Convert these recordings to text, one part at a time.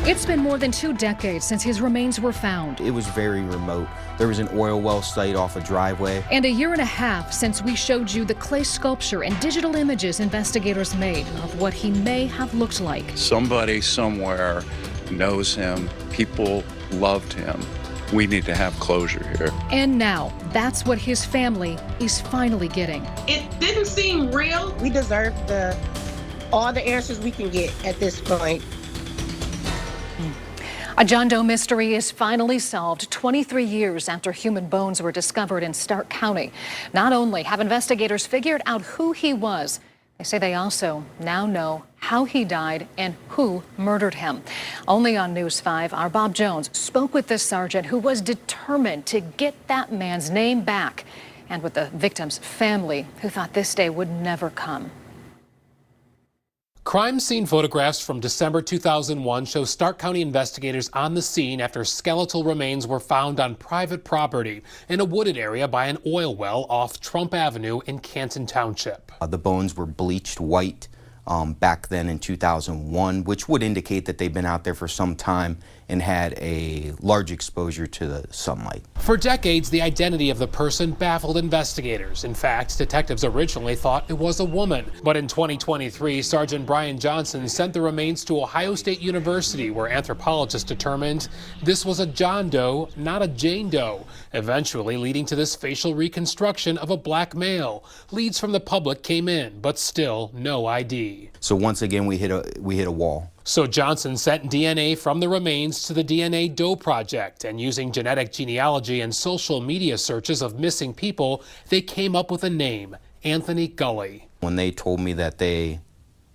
It's been more than 2 decades since his remains were found. It was very remote. There was an oil well site off a driveway. And 1.5 years since we showed you the clay sculpture and digital images investigators made of what he may have looked like. Somebody somewhere knows him. People loved him. We need to have closure here. And now, that's what his family is finally getting. It didn't seem real. We deserve all the answers we can get at this point. A John Doe mystery is finally solved 23 years after human bones were discovered in Stark County. Not only have investigators figured out who he was, they say they also now know how he died and who murdered him. Only on News 5, our Bob Jones spoke with the sergeant who was determined to get that man's name back, and with the victim's family who thought this day would never come. Crime scene photographs from December 2001 show Stark County investigators on the scene after skeletal remains were found on private property in a wooded area by an oil well off Trump Avenue in Canton Township. The bones were bleached white back then in 2001, which would indicate that they've been out there for some time and had a large exposure to the sunlight. For decades, the identity of the person baffled investigators. In fact, detectives originally thought it was a woman. But in 2023, Sergeant Brian Johnson sent the remains to Ohio State University, where anthropologists determined this was a John Doe, not a Jane Doe, eventually leading to this facial reconstruction of a black male. Leads from the public came in, but still no ID. So once again, we hit a wall. So Johnson sent DNA from the remains to the DNA Doe Project, and using genetic genealogy and social media searches of missing people, they came up with a name, Anthony Gully. When they told me that they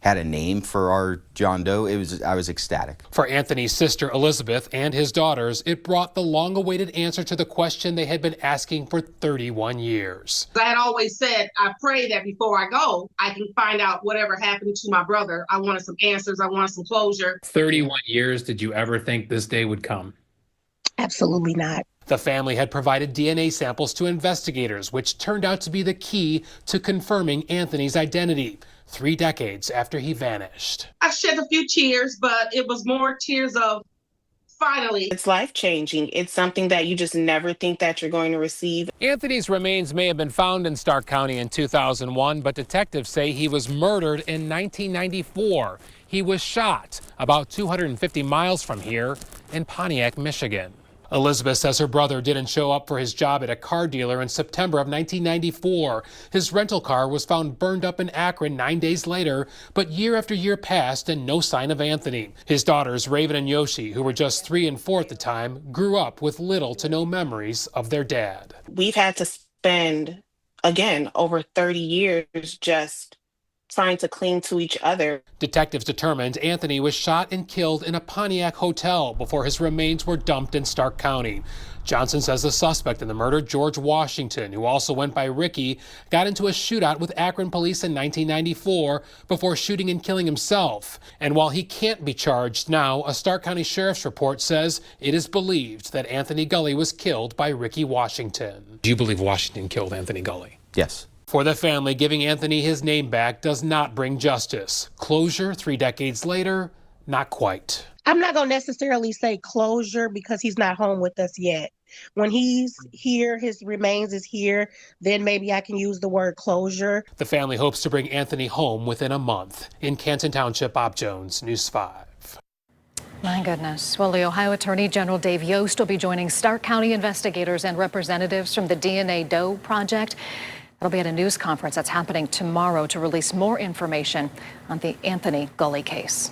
had a name for our John Doe, I was ecstatic. For Anthony's sister Elizabeth and his daughters, it brought the long-awaited answer to the question they had been asking for 31 years. I had always said, I pray that before I go, I can find out whatever happened to my brother. I wanted some answers. I wanted some closure. 31 years, did you ever think this day would come? Absolutely not. The family had provided DNA samples to investigators, which turned out to be the key to confirming Anthony's identity 3 decades after he vanished. I shed a few tears, but it was more tears of finally. It's life-changing. It's something that you just never think that you're going to receive. Anthony's remains may have been found in Stark County in 2001, but detectives say he was murdered in 1994. He was shot about 250 miles from here in Pontiac, Michigan. Elizabeth says her brother didn't show up for his job at a car dealer in September of 1994. His rental car was found burned up in Akron 9 days later, but year after year passed and no sign of Anthony. His daughters, Raven and Yoshi, who were just 3 and 4 at the time, grew up with little to no memories of their dad. We've had to spend, again, over 30 years just trying to cling to each other. Detectives determined Anthony was shot and killed in a Pontiac hotel before his remains were dumped in Stark County. Johnson says the suspect in the murder, George Washington, who also went by Ricky, got into a shootout with Akron police in 1994 before shooting and killing himself. And while he can't be charged now, a Stark County Sheriff's report says it is believed that Anthony Gully was killed by Ricky Washington. Do you believe Washington killed Anthony Gully? Yes. For the family, giving Anthony his name back does not bring justice. Closure 3 decades later, not quite. I'm not going to necessarily say closure because he's not home with us yet. When he's here, his remains is here, then maybe I can use the word closure. The family hopes to bring Anthony home within a month. In Canton Township, Bob Jones, News 5. My goodness. Well, the Ohio Attorney General Dave Yost will be joining Stark County investigators and representatives from the DNA Doe Project. It'll be at a news conference that's happening tomorrow to release more information on the Anthony Gully case.